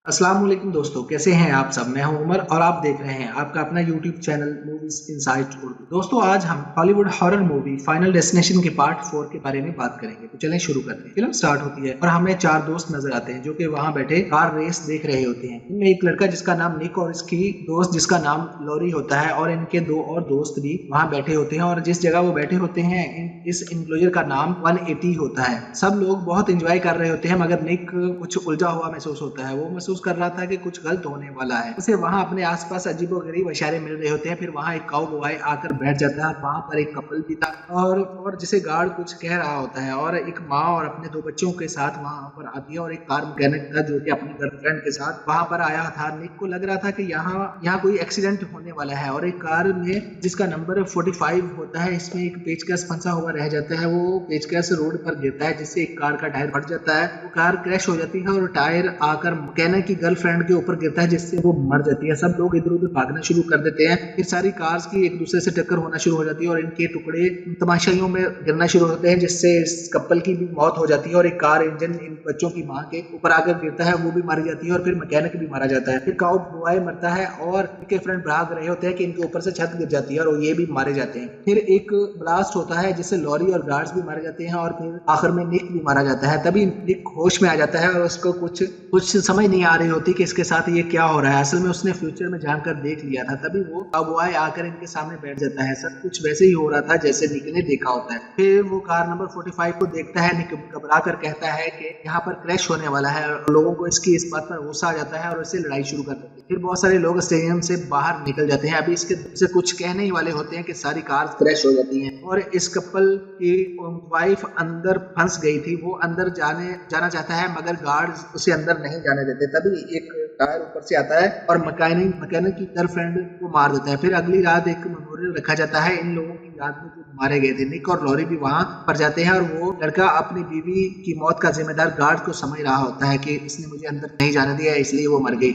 अस्सलाम वालेकुम दोस्तों, कैसे हैं आप सब। मैं हूं उमर और आप देख रहे हैं आपका अपना YouTube channel movies insight Urdu. दोस्तों, आज हम Hollywood horror movie final destination के पार्ट 4 के बारे में बात करेंगे। तो चलें शुरू करते हैं। फिल्म स्टार्ट होती है और हमें चार दोस्त नजर आते हैं जो कि वहां बैठे कार रेस देख रहे होते हैं। इनमें एक लड़का जिसका नाम निक और इसकी दोस्त जिसका नाम लॉरी होता है और इनके दो और दोस्त भी वहां बैठे होते हैं और जिस जगह वो बैठे होते हैं इस इंक्लोजर का नाम 180 होता है। सब लोग बहुत इंजॉय कर रहे होते हैं मगर निक कुछ उलझा हुआ महसूस होता है। वो महसूस कर रहा था कि कुछ गलत होने वाला है। उसे वहां अपने आसपास अजीबोगरीब इशारे मिल रहे होते हैं। फिर वहां एक काऊ बॉय आकर बैठ जाता है। वहां पर एक कपल भी था और जिसे गार्ड कुछ कह रहा होता है और एक माँ और अपने दो बच्चों के साथ वहां पर आती है और एक कार मैकेनिक था जो कि अपनी गर्लफ्रेंड के साथ वहां पर आया था। निक को लग रहा था कि यहाँ कोई एक्सीडेंट होने वाला है और एक कार में जिसका नंबर 45 होता है इसमें एक पेचकस फंसा हुआ रह जाता है। वो पेचकस रोड पर गिरता है जिससे एक कार का टायर फट जाता है। वो कार क्रैश हो जाती है और टायर आकर मैकेनिक की गर्लफ्रेंड के ऊपर गिरता है जिससे वो मर जाती है। सब लोग इधर उधर भागना शुरू कर देते हैं। फिर सारी कार्स की एक दूसरे से टक्कर होना शुरू हो जाती है और इनके टुकड़े तमाशाइयों में गिरना शुरू होते हैं जिससे इस कपल की भी मौत हो जाती है और एक कार इंजन इन बच्चों की माँ के ऊपर आकर गिरता है, वो भी मारी जाती है और फिर मैकेनिक भी मारा जाता है। फिर काऊ बॉय मरता है और इनके फ्रेंड भाग रहे होते हैं कि इनके ऊपर से छत गिर जाती है और ये भी मारे जाते हैं। फिर एक ब्लास्ट होता है जिससे लॉरी और गार्ड्स भी मारे जाते हैं और फिर आखिर में निक भी मारा जाता है। तभी निक होश में आ जाता है और उसको कुछ समझ नहीं आ रही होती कि इसके साथ ये क्या हो रहा है। असल में उसने फ्यूचर में जानकर देख लिया था। तभी वो बॉय आकर इनके सामने बैठ जाता है। सब कुछ वैसे ही हो रहा था जैसे निक ने देखा होता है। फिर वो कार नंबर 45 को देखता है। निक घबरा कर कहता है कि यहाँ पर क्रैश होने वाला है और लोगों को इसकी इस बात पर गुस्सा आ जाता है और इससे लड़ाई शुरू कर देते हैं। फिर बहुत सारे लोग स्टेडियम से बाहर निकल जाते हैं। अभी इसके से कुछ कहने ही वाले होते हैं कि सारी कार क्रैश हो जाती हैं और इस कपल की वाइफ अंदर फंस गई थी। वो अंदर जाना चाहता है मगर गार्ड उसे अंदर नहीं जाने देते। तभी एक टायर ऊपर से आता है और मैकेनिक की गर्लफ्रेंड को मार देता है। फिर अगली रात एक मेमोरियल रखा जाता है इन लोगों की याद में जो मारे गए थे। निक और लॉरी भी वहां पर जाते हैं और वो लड़का अपनी बीवी की मौत का जिम्मेदार गार्ड को समझ रहा होता है कि इसने मुझे अंदर नहीं जाने दिया इसलिए वो मर गई।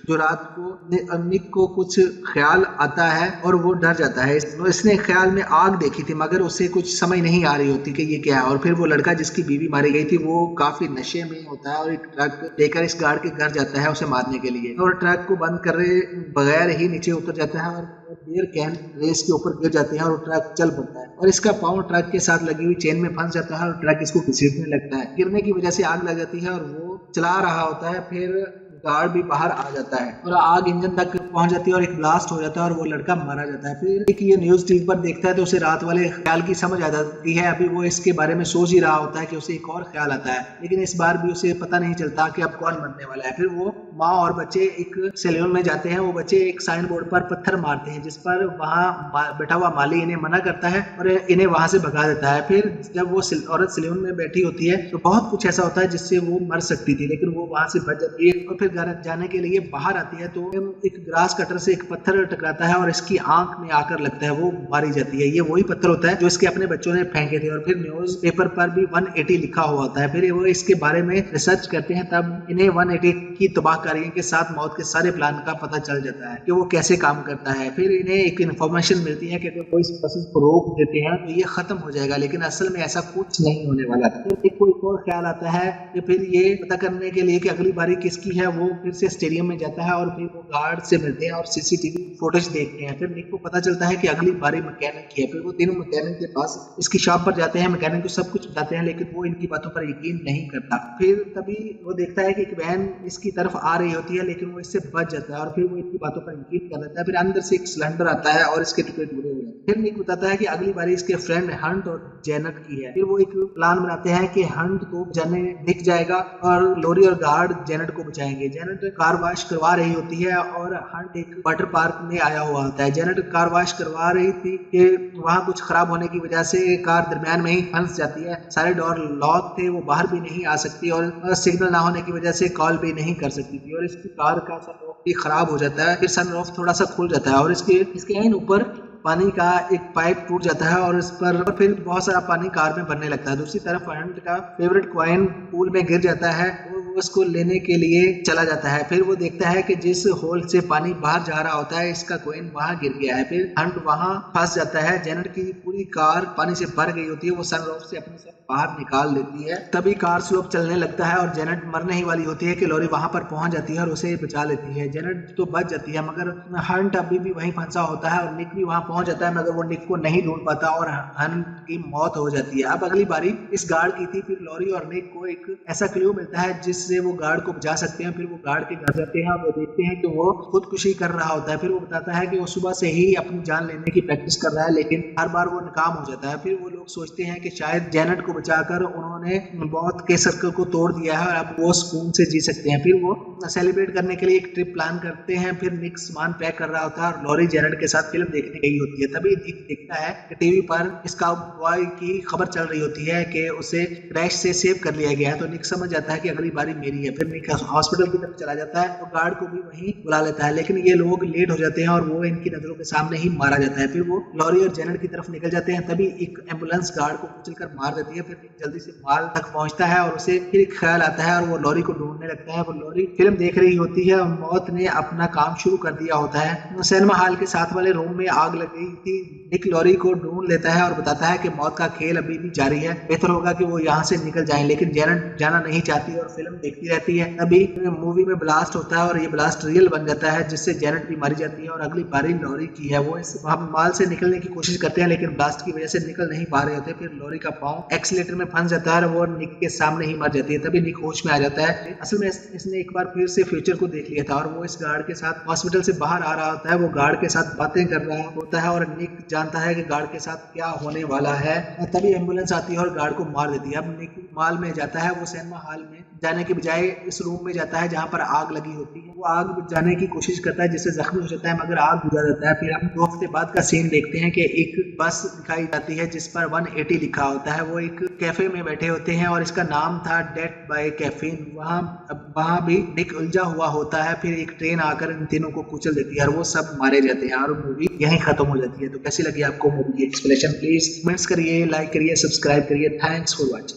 जो रात को निक को कुछ ख्याल आता है और वो डर जाता है। इसने ख्याल में आग देखी थी मगर उसे कुछ समझ नहीं आ रही होती कि ये क्या है। और फिर वो लड़का जिसकी बीवी मारी गई थी वो काफी नशे में होता है और एक ट्रक लेकर इस गार्ड के घर जाता है उसे मारने के लिए और ट्रक को बंद करे बगैर ही नीचे उतर जाता है और बियर कैन रेस के ऊपर गिर जाते हैं और ट्रक चल पड़ता है और इसका पांव ट्रक के साथ लगी हुई चेन में फंस जाता है और ट्रक इसको घसीटने लगता है। गिरने की वजह से आग लग जाती है और वो चला रहा होता है। फिर गार्ड भी बाहर आ जाता है और आग इंजन तक पहुंच जाती है और एक ब्लास्ट हो जाता है और वो लड़का मारा जाता है। फिर एक ये न्यूज टीवी पर देखता है तो उसे रात वाले ख्याल की समझ आ जाती है। अभी वो इसके बारे में सोच ही रहा होता है कि उसे एक और ख्याल आता है लेकिन इस बार भी उसे पता नहीं चलता कि अब कौन मरने वाला है। फिर वो माँ और बच्चे एक सैलून में जाते हैं। वो बच्चे एक साइन बोर्ड पर पत्थर मारते हैं जिस पर वहाँ बैठा हुआ माली इन्हें मना करता है और इन्हें वहां से भगा देता है। फिर जब वो औरत सैलून में बैठी होती है तो बहुत कुछ ऐसा होता है जिससे वो मर सकती थी लेकिन वो वहां से बच जाती है और फिर घर जाने के लिए बाहर आती है तो एक ग्रास कटर से एक पत्थर टकराता है और इसकी आंख में आकर लगता है। वो मारी जाती है। ये वही पत्थर होता है जो इसके अपने बच्चों ने फेंके थे और फिर न्यूज पेपर पर भी 180 लिखा हुआ होता है। फिर वो इसके बारे में रिसर्च करते हैं तब इन्हें 180 की तबाहकारी के साथ मौत के सारे प्लान का पता चल जाता है कि वो कैसे काम करता है। फिर इन्हें एक इन्फॉर्मेशन मिलती है कि अगर कोई इस प्रोसेस को रोक देते हैं तो ये खत्म हो जाएगा लेकिन असल में ऐसा कुछ नहीं होने वाला। फिर कोई और ख्याल आता है कि फिर ये पता करने के लिए कि अगली बारी किसकी है वो फिर से स्टेडियम में जाता है और फिर वो गार्ड से मिलते हैं और सीसीटीवी फुटेज देखते हैं। फिर निक को पता चलता है कि अगली बारी मैकेनिक की है। फिर वो तीनों मैकेनिक के पास इसकी शॉप पर जाते हैं। मैकेनिक को सब कुछ बताते हैं लेकिन वो इनकी बातों पर यकीन नहीं करता। फिर तभी वो देखता है कि एक वैन इसकी तरफ आ रही होती है लेकिन वो इससे बच जाता है और फिर वो इनकी बातों पर यकीन कर लेता है। फिर अंदर से एक सिलेंडर आता है और इसके टुकड़े टुकड़े हो जाते हैं। फिर निक बताता है कि अगली बारी इसके फ्रेंड हंट और जेनेट की है। फिर वो एक प्लान बनाते हैं कि हंट को जाने दिख जाएगा और लोरी और गार्ड जेनेट को बचाएंगे। जेनेट कार वॉश करवा रही होती है और हंट एक वाटर पार्क में आया हुआ होता है। जेनेट कार वॉश करवा रही थी कि वहां कुछ खराब होने की वजह से कार दरमियान में ही फंस जाती है। सारे डोर लॉक थे, वो बाहर भी नहीं आ सकती और सिग्नल ना होने की वजह से कॉल भी नहीं कर सकती थी और इसकी कार का सनरूफ भी खराब हो जाता है। फिर सनरूफ थोड़ा सा खुल जाता है और इसके ऊपर पानी का एक पाइप टूट जाता है और इस पर फिर बहुत सारा पानी कार में भरने लगता है। दूसरी तरफ हंट का फेवरेट कॉइन पूल में गिर जाता है और वो उसको लेने के लिए चला जाता है। फिर वो देखता है कि जिस होल से पानी बाहर जा रहा होता है इसका कॉइन वहां गिर गया है। फिर हंट वहां फंस जाता है। जेनेट की पूरी कार पानी से भर गई होती है। वो सनरूफ से अपने सर बाहर निकाल लेती है। तभी कार स्लोप चलने लगता है और जेनेट मरने ही वाली होती है कि लॉरी वहां पर पहुंच जाती है और उसे बचा लेती है। जेनेट तो बच जाती है मगर हंट अभी भी वहीं फंसा होता है और निक भी वहां पहुंच जाता है मगर वो निक को नहीं ढूंढ पाता और हंट की मौत हो जाती है। अब अगली बारी इस गार्ड की थी। फिर लॉरी और निक को एक ऐसा क्लू मिलता है जिससे वो गार्ड को बचा सकते हैं। फिर वो गार्ड के घर जाते हैं और वो देखते हैं कि वो खुदकुशी कर रहा होता है। फिर वो बताता है कि वो सुबह से ही अपनी जान लेने की प्रैक्टिस कर रहा है लेकिन हर बार वो नाकाम हो जाता है। फिर वो लोग सोचते हैं कि शायद जेनेट को बचाकर उन्होंने मौत के सर्कल को तोड़ दिया है और अब वो सुकून से जी सकते हैं। फिर वो सेलिब्रेट करने के लिए एक ट्रिप प्लान करते हैं। फिर निक सामान पैक कर रहा होता है और लॉरी जेनेट के साथ फिल्म देखने गई होती है। तभी निक देखता है कि टीवी पर स्काउट बॉय की खबर चल रही होती है कि उसे क्रैश से सेव कर लिया गया है। तो निक समझ जाता है कि अगली बारी मेरी है। फिर निक हॉस्पिटल की तरफ चला जाता है तो गार्ड को भी वहीं बुला लेता है लेकिन ये लोग लेट हो जाते हैं और वो इनकी नजरों के सामने ही मारा जाता है। फिर वो लॉरी और जेनेट की तरफ निकल जाते हैं। तभी एक एम्बुलेंस गार्ड को कुचलकर मार देती है। फिर जल्दी से माल तक पहुंचता है और उसे फिर एक ख्याल आता है और वो लॉरी को ढूंढने लगता है। वो लॉरी फिल्म देख रही होती है और मौत ने अपना काम शुरू कर दिया होता है। सिनेमा हॉल के साथ वाले रूम में आग लग गई थी। निक लॉरी को ढूंढ लेता है और बताता है कि मौत का खेल अभी भी जारी है, बेहतर होगा कि वो यहाँ से निकल जाए लेकिन जेनेट जाना नहीं चाहती और फिल्म देखती रहती है। तभी मूवी में ब्लास्ट होता है और ये ब्लास्ट रियल बन जाता है जिससे जेनेट भी मारी जाती है और अगली बारी लॉरी की है। वो इस माल से निकलने की कोशिश करते हैं लेकिन ब्लास्ट की वजह से निकल नहीं पा रहे होते। फिर लॉरी का पांव एक्सीलेटर में फंस जाता है और वो निक के सामने ही मर जाती है। तभी निक होश में आ जाता है। असल में इसने एक बार फिर से फ्यूचर को देख लिया था और वो इस गार्ड के साथ हॉस्पिटल से बाहर आ रहा होता है। वो गार्ड के साथ बातें कर रहा होता है और निक जानता है कि गार्ड के साथ क्या होने वाला है। तभी एम्बुलेंस आती है और गार्ड को मार देती है। अब निक माल में जाता है। वो सिनेमा हॉल में जाने के बजाय इस रूम में जाता है जहाँ पर आग लगी होती है। वो आग बुझाने की कोशिश करता है जिससे जख्मी हो जाता है मगर आग बुझा जाता है। फिर हम 2 हफ्ते बाद का सीन देखते हैं कि एक बस दिखाई जाती है जिस पर 180 लिखा होता है। वो एक कैफे में बैठे होते हैं और इसका नाम था डेथ बाय कैफीन। वहां भी निक उलझा हुआ होता है। फिर एक ट्रेन आकर इन तीनों को कुचल देती है और वो सब मारे जाते हैं और मूवी यहीं खत्म हो जाती है। तो कैसी लगी आपको मूवी की एक्सप्लेनेशन? प्लीज कमेंट्स करिए, लाइक करिए, सब्सक्राइब करिए। Thanks for watching.